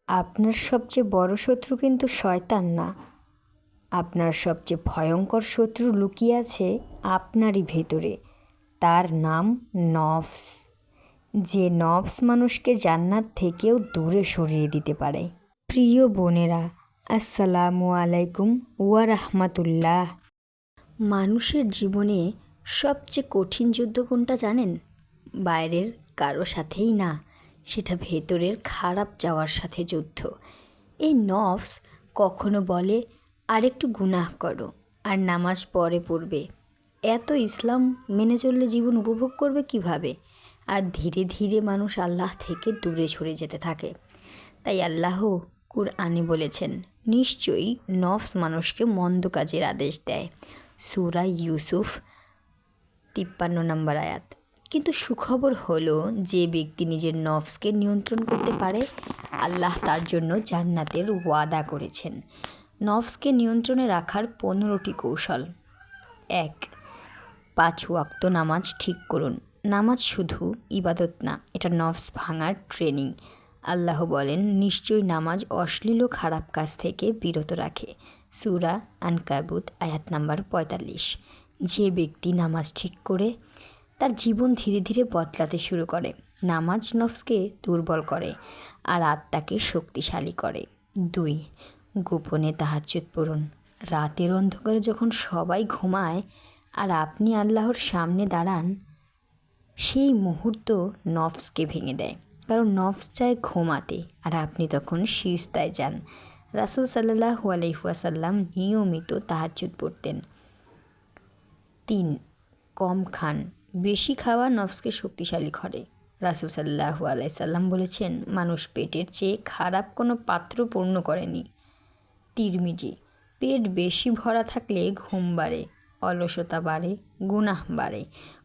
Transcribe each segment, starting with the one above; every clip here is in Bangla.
আপনার সবচেয়ে বড় শত্রু কিন্তু শয়তান না, আপনার সবচেয়ে ভয়ঙ্কর শত্রু লুকিয়ে আছে আপনারই ভেতরে। তার নাম নফস। যে নফস মানুষকে জান্নাত থেকেও দূরে সরিয়ে দিতে পারে। প্রিয় বোনেরা, আসসালামু আলাইকুম ওয়া রাহমাতুল্লাহ। মানুষের জীবনে সবচেয়ে কঠিন যুদ্ধ কোনটা জানেন? বাইরের কারো সাথেই না, সেটা ভেতরের খারাপ যাওয়ার সাথে যুদ্ধ। এই নফস কখনো বলে আরেকটু গুনাহ করো আর নামাজ পরে পড়বে, এত ইসলাম মেনে চললে জীবন উপভোগ করবে কিভাবে? আর ধীরে ধীরে মানুষ আল্লাহ থেকে দূরে সরে যেতে থাকে। তাই আল্লাহ কুরআনে বলেছেন, নিশ্চয়ই নফস মানুষকে মন্দ কাজের আদেশ দেয়। সূরা ইউসুফ 53 নম্বর আয়াত। কিন্তু সুখবর হলো, যে ব্যক্তি নিজের নফসকে নিয়ন্ত্রণ করতে পারে, আল্লাহ তার জন্য জান্নাতের ওয়াদা করেছেন। নফসকে নিয়ন্ত্রণে রাখার 15টি কৌশল। 1. 5 ওয়াক্ত নামাজ ঠিক করুন। নামাজ শুধু ইবাদত না, এটা নফস ভাঙার ট্রেনিং। আল্লাহ বলেন, নিশ্চয়ই নামাজ অশ্লীল ও খারাপ কাজ থেকে বিরত রাখে। সূরা আনকাবুত আয়াত নাম্বার 45। যে ব্যক্তি নামাজ ঠিক করে, তার জীবন ধীরে ধীরে বদলাতে শুরু করে। নামাজ নফসকে দুর্বল করে আর আত্মাকে শক্তিশালী করে। 2. গোপনে তাহাজ্জুদ পড়ুন। রাতের অন্ধকারে যখন সবাই ঘুমায় আর আপনি আল্লাহর সামনে দাঁড়ান, সেই মুহূর্ত নফসকে ভেঙে দেয়। কারণ নফস চায় ঘুমাতে আর আপনি তখন সিজদায় যান। রাসূল সাল্লাল্লাহু আলাইহি ওয়াসাল্লাম নিয়মিত তাহাজ্জুদ পড়তেন। 3. কম খান। বেশি খাওয়া নফসকে শক্তিশালী করে। রাসূল সাল্লাল্লাহু আলাইহি সাল্লাম বলেছেন, মানুষ পেটের চেয়ে খারাপ কোনো পাত্র পূর্ণ করেনি। তিরমিজি। পেট বেশি ভরা থাকলে ঘুম বাড়ে, অলসতা বাড়ে, গুনাহ বাড়ে।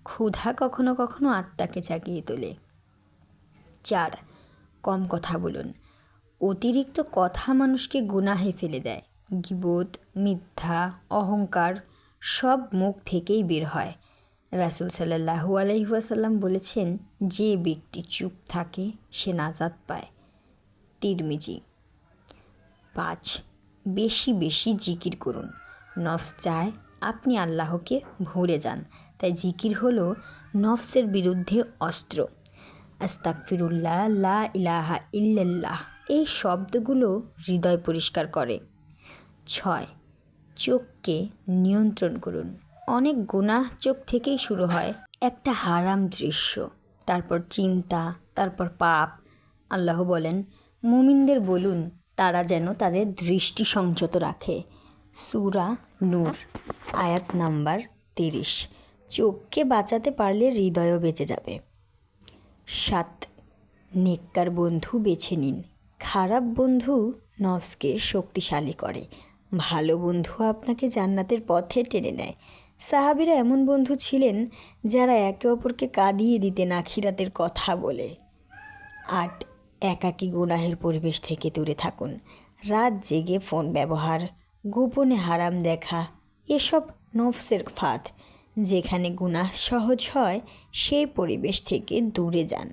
ক্ষুধা কখনো কখনো আত্মাকে জাগিয়ে তোলে। 4. কম কথা বলুন। অতিরিক্ত কথা মানুষকে গুনাহে ফেলে দেয়। গীবত, মিথ্যা, অহংকার সব মুখ থেকেই বের হয়। রাসূল সাল্লাল্লাহু আলাইহি ওয়াসাল্লাম বলেছেন, যে ব্যক্তি চুপ থাকে সে নাজাত পায়। তিরমিজি। 5. বেশি বেশি জিকির করুন। নফস চায় আপনি আল্লাহকে ভুলে যান, তাই জিকির হলো নফসের বিরুদ্ধে অস্ত্র। আস্তাগফিরুল্লাহ, লা ইলাহা ইল্লাল্লাহ, এই শব্দগুলো হৃদয় পরিষ্কার করে। 6. চোখকে নিয়ন্ত্রণ করুন। অনেক গুনাহ চোখ থেকেই শুরু হয়। একটা হারাম দৃশ্য, তারপর চিন্তা, তারপর পাপ। আল্লাহ বলেন, মুমিনদের বলুন তারা যেন তাদের দৃষ্টি সংযত রাখে। সূরা নূর আয়াত নাম্বার 30। চোখকে বাঁচাতে পারলে হৃদয়ও বেঁচে যাবে। 7. নেককার বন্ধু বেছে নিন। খারাপ বন্ধু নফসকে শক্তিশালী করে, ভালো বন্ধু আপনাকে জান্নাতের পথে টেনে নেয়। সাহাবীরা এমন বন্ধু ছিলেন যারা একে অপরকে কাঁদিয়ে দিতেন আখিরাতের কথা বলে। 8. একাকী গুনাহের পরিবেশ থেকে দূরে থাকুন। রাত জেগে ফোন ব্যবহার, গোপনে হারাম দেখা, এসব নফসের ফাঁদ। যেখানে গুনাহ সহজ হয় সেই পরিবেশ থেকে দূরে যান।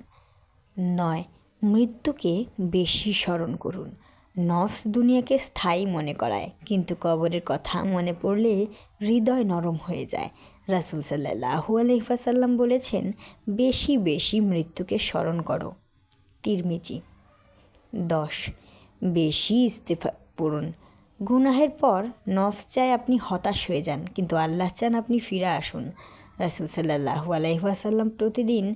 9. মৃত্যুকে বেশি স্মরণ করুন। নফস দুনিয়াকে স্থায়ী মনে করায়, কিন্তু কবরের কথা মনে পড়লে হৃদয় নরম হয়ে যায়। রাসূল সাল্লাল্লাহু আলাইহি ওয়াসাল্লাম বলেছেন, বেশি বেশি মৃত্যুকে স্মরণ করো। তিরমিজি। 10. বেশি ইস্তেগফার পড়ুন। গুনাহের পর নফস চায় আপনি হতাশ হয়ে যান, কিন্তু আল্লাহ চান আপনি ফিরে আসুন। রাসূল সাল্লাল্লাহু আলাইহি ওয়াসাল্লাম প্রতিদিন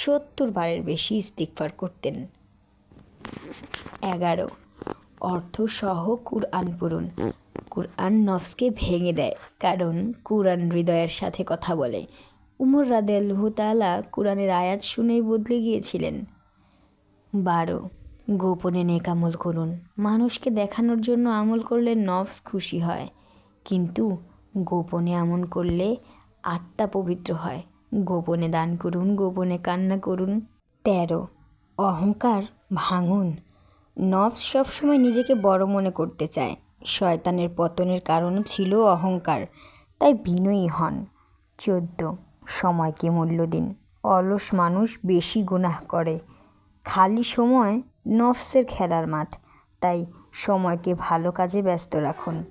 70 বারের বেশি ইস্তিগফার করতেন। 11. অর্থসহ কুরআন পড়ুন। কুরআন নফসকে ভেঙে দেয়, কারণ কুরআন হৃদয়ের সাথে কথা বলে। উমর রাদিয়াল্লাহু তাআলা কুরআনের আয়াত শুনেই বদলে গিয়েছিলেন। 12. গোপনে নেক আমল করুন। মানুষকে দেখানোর জন্য আমল করলে নফস খুশি হয়, কিন্তু গোপনে আমল করলে আত্মা পবিত্র হয়। গোপনে দান করুন, গোপনে কান্না করুন। 13. অহংকার ভাঙুন। নফস সবসময় নিজেকে বড় মনে করতে চায়। শয়তানের পতনের কারণ ছিল অহংকার, তাই বিনয়ী হন। 14. সময়কে মূল্য দিন। অলস মানুষ বেশি গুনাহ করে। খালি সময় নফসের খেলার মাঠ। তাই সময়কে ভালো কাজে ব্যস্ত রাখুন।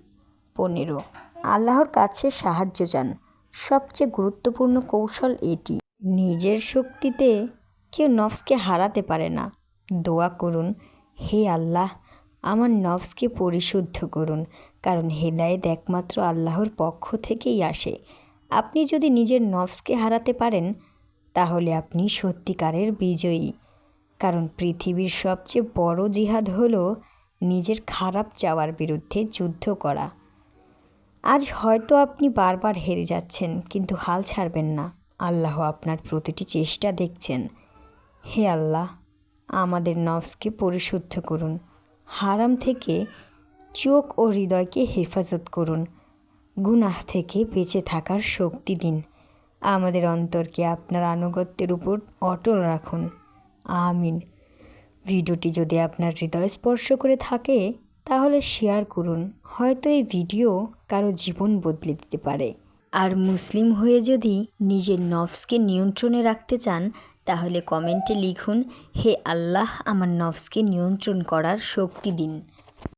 15, আল্লাহর কাছে সাহায্য চান। সবচেয়ে গুরুত্বপূর্ণ কৌশল এটি। নিজের শক্তিতে কেউ নফসকে হারাতে পারে না। দোয়া করুন, হে আল্লাহ, আমার নফসকে পরিশুদ্ধ করুন, কারণ হেদায়েত একমাত্র আল্লাহর পক্ষ থেকেই আসে। আপনি যদি নিজের নফসকে হারাতে পারেন তাহলে আপনি সত্যিকারের বিজয়ী। কারণ পৃথিবীর সবচেয়ে বড় জিহাদ হলো নিজের খারাপ চাওয়ার বিরুদ্ধে যুদ্ধ করা। আজ হয়তো আপনি বারবার হেরে যাচ্ছেন, কিন্তু হাল ছাড়বেন না। আল্লাহ আপনার প্রতিটি চেষ্টা দেখছেন। হে আল্লাহ, আমাদের নফসকে পরিশুদ্ধ করুন। হারাম থেকে চোখ ও হৃদয়কে হেফাজত করুন। গুনাহ থেকে বেঁচে থাকার শক্তি দিন। আমাদের অন্তরকে আপনার আনুগত্যের উপর অটল রাখুন। আমিন। ভিডিওটি যদি আপনার হৃদয় স্পর্শ করে থাকে তাহলে শেয়ার করুন। হয়তো এই ভিডিও কারো জীবন বদলে দিতে পারে। আর মুসলিম হয়ে যদি নিজের নফসকে নিয়ন্ত্রণে রাখতে চান তাহলে কমেন্টে লিখুন, হে আল্লাহ, আমার নফসকে নিয়ন্ত্রণ করার শক্তি দিন।